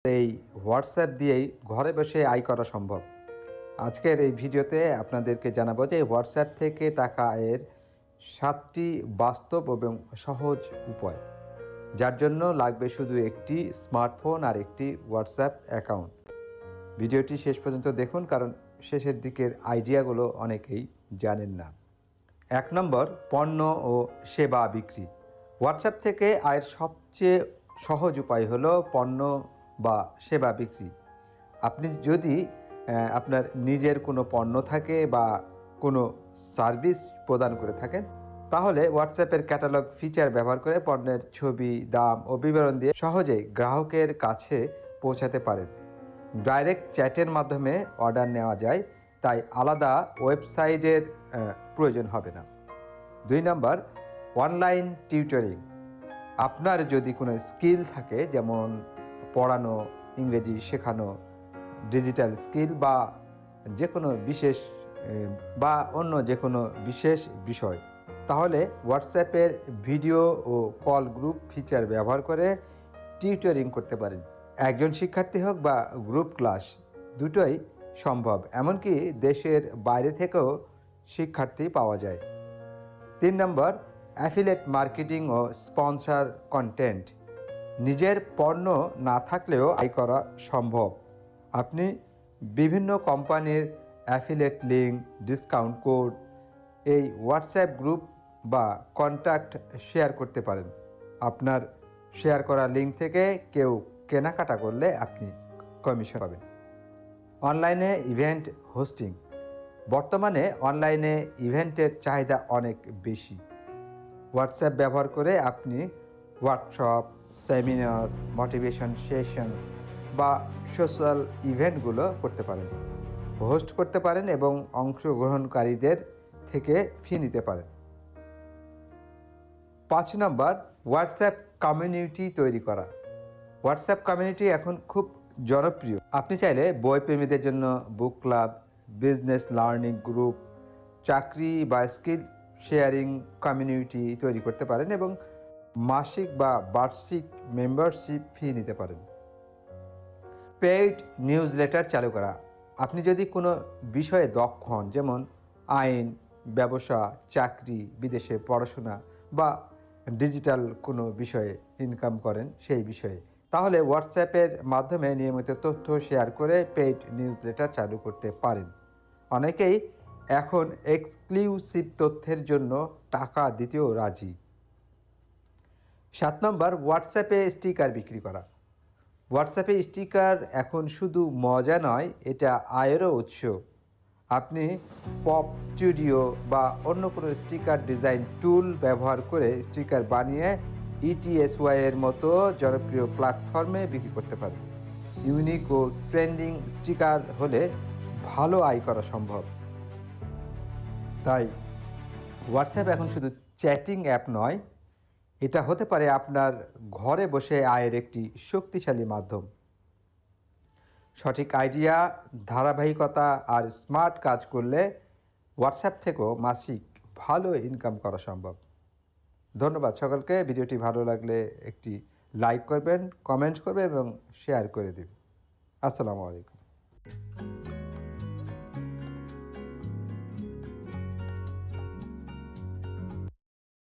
এই হোয়াটসঅ্যাপ দিয়েই ঘরে বসে আয় করা সম্ভব। আজকের এই ভিডিওতে আপনাদেরকে জানাবো যে হোয়াটসঅ্যাপ থেকে টাকা আয়ের 7টি বাস্তব এবং সহজ উপায়, যার জন্য লাগবে শুধু একটি স্মার্টফোন আর একটি হোয়াটসঅ্যাপ অ্যাকাউন্ট। ভিডিওটি শেষ পর্যন্ত দেখুন, কারণ শেষের দিকের আইডিয়াগুলো অনেকেই জানেন না। 1 নম্বর, পণ্য ও সেবা বিক্রি। হোয়াটসঅ্যাপ থেকে আয়ের সবচেয়ে সহজ উপায় হলো পণ্য বা সেবা বিক্রি। আপনি যদি আপনার নিজের কোনো পণ্য থাকে বা কোনো সার্ভিস প্রদান করে থাকেন, তাহলে হোয়াটসঅ্যাপের ক্যাটালগ ফিচার ব্যবহার করে পণ্যের ছবি, দাম ও বিবরণ দিয়ে সহজেই গ্রাহকের কাছে পৌঁছাতে পারেন। ডাইরেক্ট চ্যাটের মাধ্যমে অর্ডার নেওয়া যায়, তাই আলাদা ওয়েবসাইটের প্রয়োজন হবে না। 2 নম্বর, অনলাইন টিউটরিং। আপনার যদি কোনো স্কিল থাকে, যেমন পড়ানো, ইংরেজি শেখানো, ডিজিটাল স্কিল বা যে কোনো বিশেষ বা অন্য যে কোনো বিশেষ বিষয়, তাহলে হোয়াটসঅ্যাপের ভিডিও ও কল গ্রুপ ফিচার ব্যবহার করে টিউটরিং করতে পারেন। একজন শিক্ষার্থী হোক বা গ্রুপ ক্লাস, দুটোই সম্ভব। এমনকি দেশের বাইরে থেকেও শিক্ষার্থী পাওয়া যায়। 3 নম্বর, অ্যাফিলিয়েট মার্কেটিং ও স্পন্সর কন্টেন্ট। নিজের পণ্য না থাকলেও আয় করা সম্ভব। আপনি বিভিন্ন কোম্পানির অ্যাফিলিয়েট লিঙ্ক, ডিসকাউন্ট কোড এই হোয়াটসঅ্যাপ গ্রুপ বা কন্ট্যাক্ট শেয়ার করতে পারেন। আপনার শেয়ার করা লিঙ্ক থেকে কেউ কেনাকাটা করলে আপনি কমিশন পাবেন। অনলাইনে ইভেন্ট হোস্টিং। বর্তমানে অনলাইনে ইভেন্টের চাহিদা অনেক বেশি। হোয়াটসঅ্যাপ ব্যবহার করে আপনি ওয়ার্কশপ, সেমিনার, মোটিভেশন সেশন বা সোশ্যাল ইভেন্টগুলো করতে পারেন, হোস্ট করতে পারেন এবং অংশগ্রহণকারীদের থেকে ফি নিতে পারেন। 5 নম্বর, হোয়াটসঅ্যাপ কমিউনিটি তৈরি করা। হোয়াটসঅ্যাপ কমিউনিটি এখন খুব জনপ্রিয়। আপনি চাইলে বইপ্রেমীদের জন্য বুক ক্লাব, বিজনেস লার্নিং গ্রুপ, চাকরি বা স্কিল শেয়ারিং কমিউনিটি তৈরি করতে পারেন এবং মাসিক বা বার্ষিক মেম্বারশিপ ফি নিতে পারেন। পেইড নিউজ লেটার চালু করা। আপনি যদি কোনো বিষয়ে দক্ষ হন, যেমন আইন, ব্যবসা, চাকরি, বিদেশে পড়াশোনা বা ডিজিটাল কোনো বিষয়ে ইনকাম করেন সেই বিষয়ে, তাহলে হোয়াটসঅ্যাপের মাধ্যমে নিয়মিত তথ্য শেয়ার করে পেইড নিউজ লেটার চালু করতে পারেন। অনেকেই এখন এক্সক্লুসিভ তথ্যের জন্য টাকা দিতেও রাজি। 7 নম্বর, হোয়াটসঅ্যাপে স্টিকার বিক্রি করা। হোয়াটসঅ্যাপে স্টিকার এখন শুধু মজা নয়, এটা আয়েরও উৎস। আপনি পপ স্টুডিও বা অন্য কোনো স্টিকার ডিজাইন টুল ব্যবহার করে স্টিকার বানিয়ে ইটিএসওয়াই এর মতো জনপ্রিয় প্ল্যাটফর্মে বিক্রি করতে পারেন। ইউনিক ও ট্রেন্ডিং স্টিকার হলে ভালো আয় করা সম্ভব। তাই হোয়াটসঅ্যাপ এখন শুধু চ্যাটিং অ্যাপ নয়, এটা হতে পারে আপনার ঘরে বসে আয়ের একটি শক্তিশালী মাধ্যম। সঠিক আইডিয়া, ধারাবাহিকতা আর স্মার্ট কাজ করলে হোয়াটসঅ্যাপ থেকেও মাসিক ভালো ইনকাম করা সম্ভব। ধন্যবাদ সকলকে। ভিডিওটি ভালো লাগলে একটি লাইক করবেন, কমেন্ট করবেন এবং শেয়ার করে দেবেন। আসসালামু আলাইকুম।